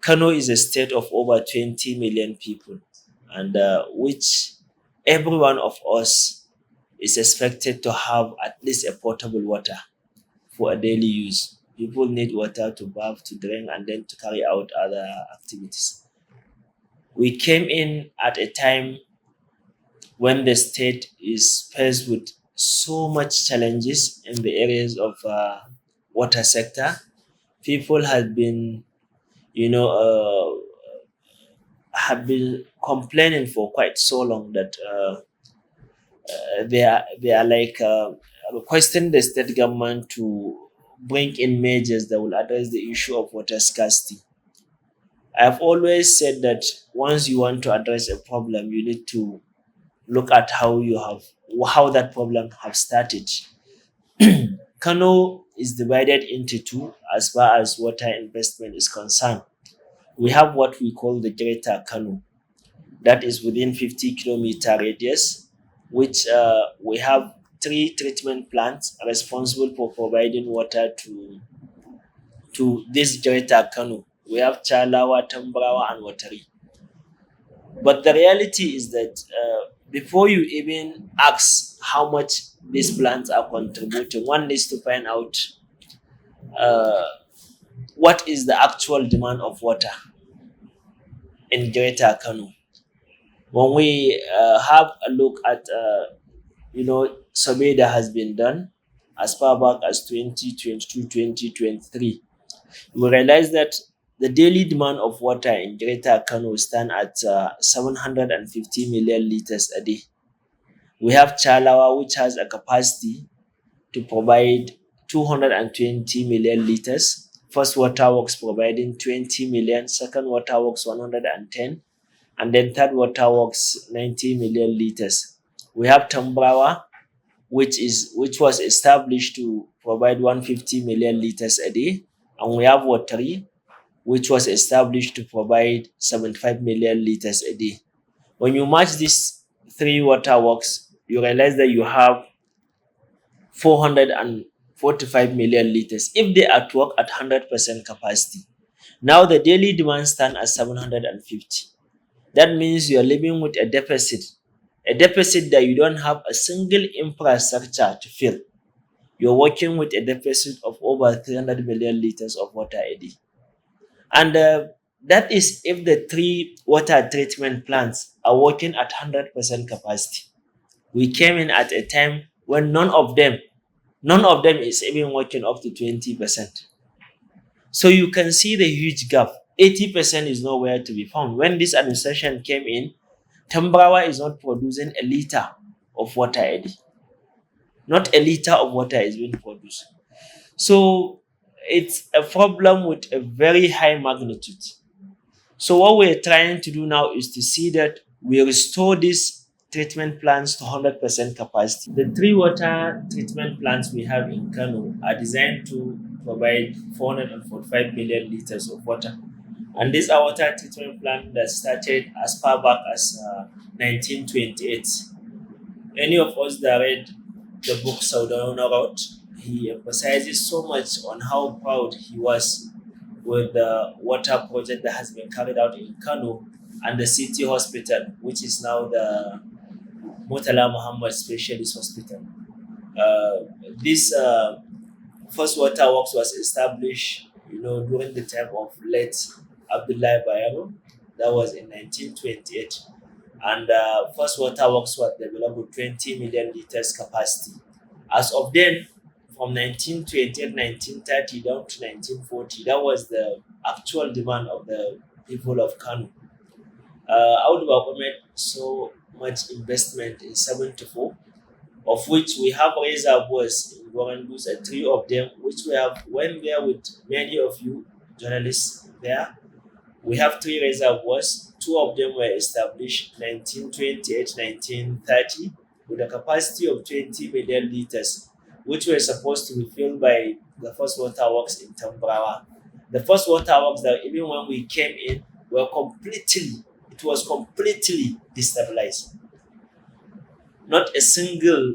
Kano is a state of over 20 million people, and which every one of us is expected to have at least a potable water for a daily use. People need water to bath, to drink, and then to carry out other activities. We came in at a time when the state is faced with so much challenges in the areas of water sector. People you know, have been complaining for quite so long that they are like requesting the state government to bring in measures that will address the issue of water scarcity. I've always said that once you want to address a problem, you need to look at how that problem have started. Kano is divided into two as far as water investment is concerned. We have what we call the Greater Kano, that is within 50-kilometer radius, which we have three treatment plants responsible for providing water to this Greater Kano. We have Chalawa, Tambrawa, and Watari. But the reality is that before you even ask how much these plants are contributing, one needs to find out uh, what is the actual demand of water in Greater Kano. When we have a look at, survey that has been done as far back as 2022, 2023, we realize that the daily demand of water in Greater Kano stand at 750 million liters a day. We have Chalawa, which has a capacity to provide 220 million liters. First Water Works providing 20 million, Second Water Works 110, and then Third Water Works 90 million liters. We have Tambrawa, which was established to provide 150 million liters a day, and we have Watari, which was established to provide 75 million liters a day. When you match these three water works, you realize that you have 445 million liters if they are to work at 100% capacity. Now the daily demand stand at 750. That means you are living with a deficit that you don't have a single infrastructure to fill. You're working with a deficit of over 300 million liters of water a day. And that is if the three water treatment plants are working at 100% capacity. We came in at a time when none of them is even working up to 20%. So you can see the huge gap. 80% is nowhere to be found. When this administration came in, Tambrawa is not producing a liter of water a day. Not a liter of water is being produced. So it's a problem with a very high magnitude. So what we're trying to do now is to see that we restore these treatment plants to 100% capacity. The three water treatment plants we have in Kano are designed to provide 445 million liters of water. And these are water treatment plants that started as far back as 1928. Any of us that read the book Saudauna wrote, he emphasizes so much on how proud he was with the water project that has been carried out in Kano and the city hospital, which is now the Murtala Muhammad Specialist Hospital. This first water works was established, during the time of late Abdullah Bayero. That was in 1928. And first water works was developed with 20 million liters capacity. As of then, from 1928, 1930 down to 1940, that was the actual demand of the people of Kano. Outdoor made so much investment in 74, of which we have reservoirs in Gorandus, and three of them, which we have went there with many of you journalists there. We have three reservoirs. Two of them were established 1928, 1930, with a capacity of 20 million liters, which were supposed to be filled by the first water works in Tambrawa. The first water works that even when we came in it was completely destabilized. Not a single,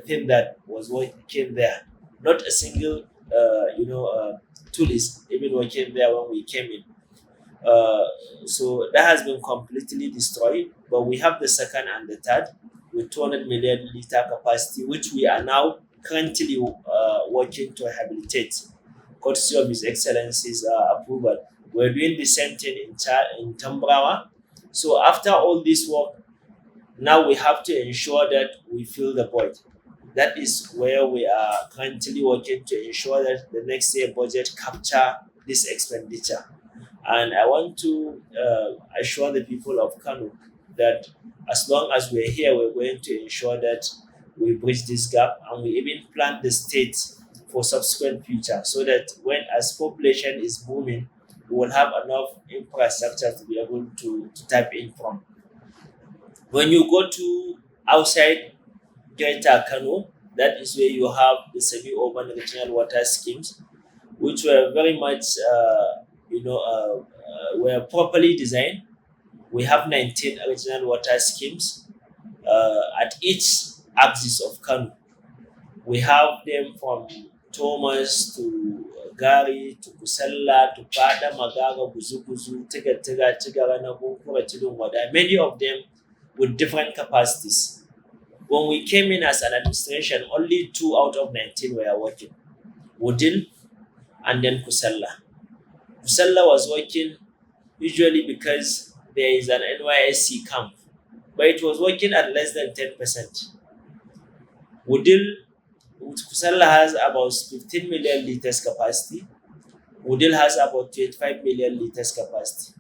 thing that was what came there. Not a single tool is even working there when we came in. Uh, so that has been completely destroyed. But we have the second and the third with 200 million liter capacity, which we are now currently working to rehabilitate, courtesy of His Excellency's approval. We're doing the same thing in Tambrawa. So after all this work, now we have to ensure that we fill the void. That is where we are currently working to ensure that the next year budget capture this expenditure. And I want to assure the people of Kano that as long as we're here, we're going to ensure that we bridge this gap, and we even plan the state for subsequent future, so that when as population is booming, we will have enough infrastructure to be able to tap in from. When you go to outside Greater Kano, that is where you have the semi-urban regional water schemes, which were very much, were properly designed. We have 19 regional water schemes at each axis of Kano. We have them from Thomas to Gari to Kusalla to Pada, Magaga, Guzuguzu, Tiga Tiga, Tigarana, Bunkura, Tilumwada, many of them with different capacities. When we came in as an administration, only 2 out of 19 were working. Wudil and then Kusalla. Kusalla was working usually because there is an NYSC camp, but it was working at less than 10%. Kusalla has about 15 million liters capacity. Wudil has about 25 million liters capacity.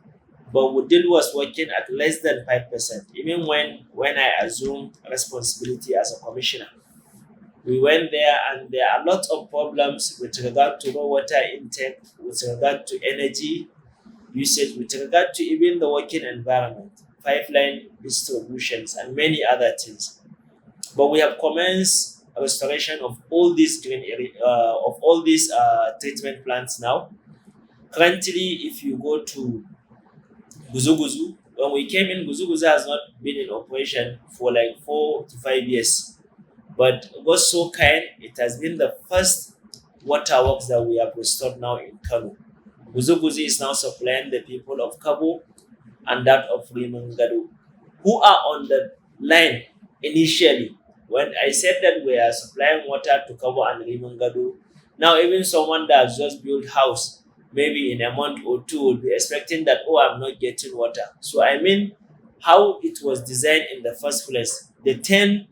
But Wudil was working at less than 5%. Even when I assumed responsibility as a commissioner, we went there and there are lots of problems with regard to raw water intake, with regard to energy usage, with regard to even the working environment, pipeline distributions, and many other things. But we have commenced restoration of all these treatment plants now. Currently, if you go to Guzuguzu, when we came in, Guzuguzu has not been in operation for like 4 to 5 years. But God so kind, it has been the first waterworks that we have restored now in Kano. Guzuguzu is now supplying the people of Kabo and that of Rimangado, who are on the line initially. When I said that we are supplying water to Kabo and Rimangado, now even someone that has just built house, maybe in a month or two, will be expecting that, oh, I'm not getting water. So I mean, how it was designed in the first place. The 10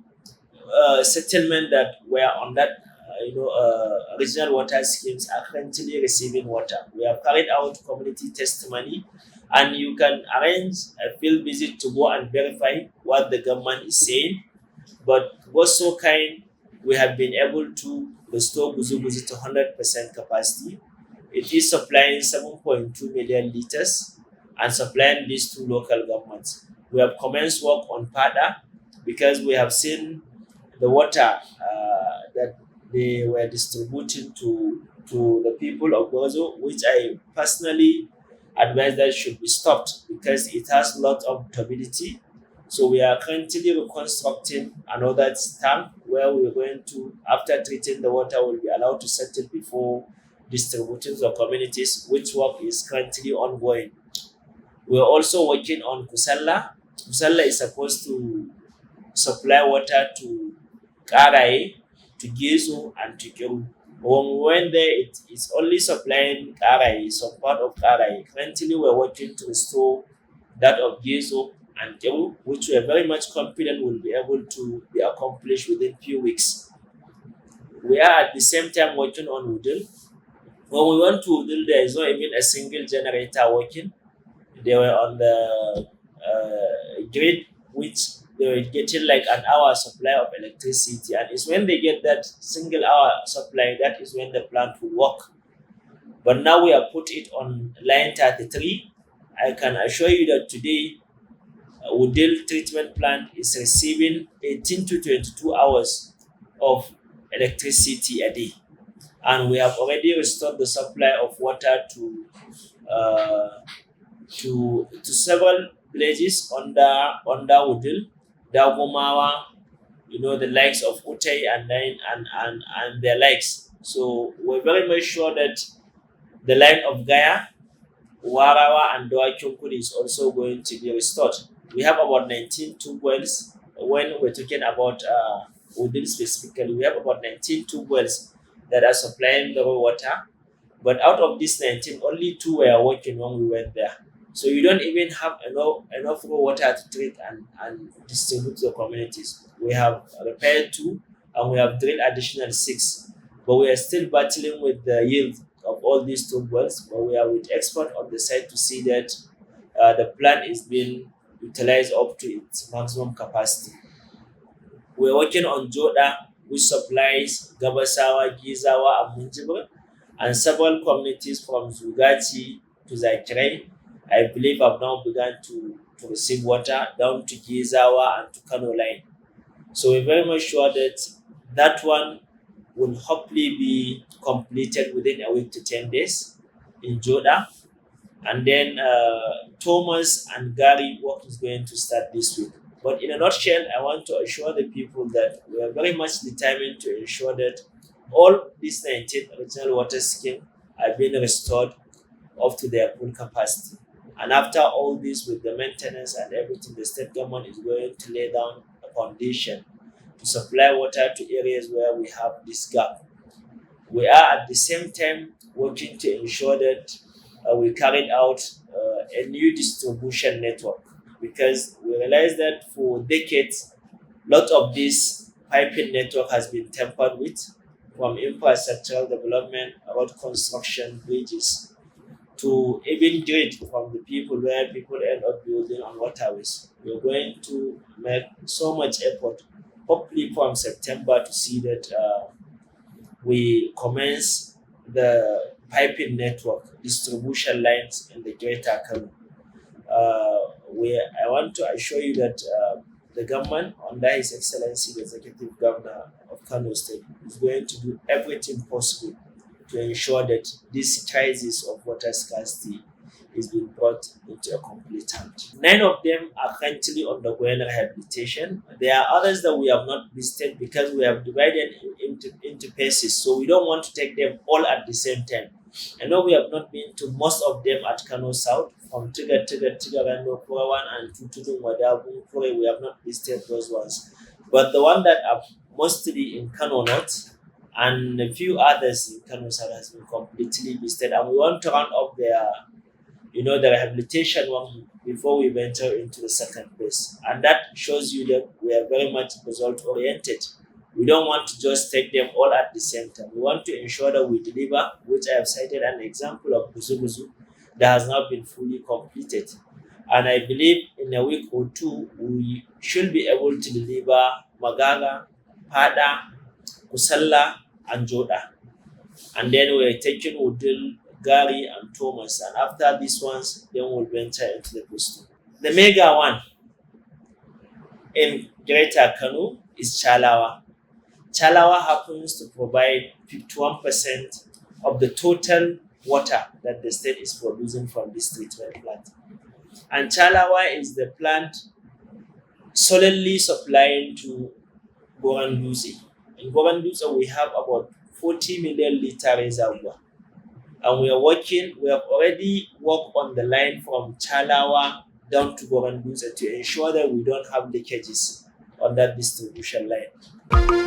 settlement that were on that regional water schemes are currently receiving water. We have carried out community testimony, and you can arrange a field visit to go and verify what the government is saying. But what's so kind, we have been able to restore Guzuguzu to 100% capacity. It is supplying 7.2 million liters and supplying these 2 local governments. We have commenced work on Pada because we have seen the water that they were distributing to the people of Gozo, which I personally advise that should be stopped because it has a lot of turbidity. So we are currently reconstructing another tank where we're going to, after treating the water, will be allowed to settle before distributing to the communities, which work is currently ongoing. We're also working on Kusalla. Kusalla is supposed to supply water to Karai, to Gizo, and to Kiru. When we went there, it is only supplying Karai, some part of Karai. Currently, we're working to restore that of Gizo and Kiru, which we are very much confident will be able to be accomplished within few weeks. We are at the same time working on Udil. When we went to Udil, there is not even a single generator working. They were on the grid, which they were getting like an hour supply of electricity, and it's when they get that single hour supply that is when the plant will work. But now we have put it on line 33. I can assure you that today Udil treatment plant is receiving 18 to 22 hours of electricity a day, and we have already restored the supply of water to several villages under Udil, Dagomawa, the likes of Utai and their likes. So we're very much sure that the line of Gaya, Warawa, and Doakyun is also going to be restored. We have about 19 tube wells. When we're talking about Udil specifically, we have about 19 tube wells that are supplying the raw water. But out of these 19, only 2 were working when we went there. So you don't even have enough raw water to treat and distribute to the communities. We have repaired 2 and we have drilled additional 6. But we are still battling with the yield of all these tube wells. But we are with experts on the site to see that the plant is being utilized up to its maximum capacity. We're working on Joda, which supplies Gabasawa, Gizawa, and Munjibir, and several communities from Zugati to Zakirai, I believe, have now begun to receive water down to Gizawa and to Kano line. So we're very much sure that that one will hopefully be completed within a week to 10 days in Joda. And then Thomas and Gary work is going to start this week. But in a nutshell, I want to assure the people that we are very much determined to ensure that all these 19 original water schemes are being restored up to their full capacity. And after all this, with the maintenance and everything, the state government is going to lay down a foundation to supply water to areas where we have this gap. We are at the same time working to ensure that we carried out a new distribution network, because we realize that for decades, a lot of this piping network has been tampered with, from infrastructural development, road construction, bridges, to even grid from the people, where people end up building on waterways. We're going to make so much effort, hopefully from September, to see that we commence the piping network distribution lines in the greater Kano. I want to assure you that the government, under His Excellency the Executive Governor of Kano State, is going to do everything possible to ensure that this crisis of water scarcity is being brought into a complete end. 9 of them are currently undergoing rehabilitation. There are others that we have not listed because we have divided into phases, so we don't want to take them all at the same time. I know we have not been to most of them at Kano South, from Tigarano, Kurawan, and Tutudun Wadabun, Kure. We have not listed those ones. But the one that are mostly in Kano North and a few others in Kano South has been completely listed. And we want to round up the rehabilitation one before we venture into the second phase. And that shows you that we are very much result oriented. We don't want to just take them all at the same time. We want to ensure that we deliver, which I have cited an example of Buzubuzu that has not been fully completed. And I believe in a week or 2, we should be able to deliver Magaga, Pada, Kusalla, and Joda. And then we're taking Udil, Gary, and Thomas. And after these ones, then we'll venture into the phase 2. The mega one in Greater Kano is Chalawa. Chalawa happens to provide 51% of the total water that the state is producing from this treatment plant. And Chalawa is the plant solely supplying to Goranduzi. In Goranduzi, we have about 40 million liter reservoir. And we have already worked on the line from Chalawa down to Goranduzi to ensure that we don't have leakages on that distribution line.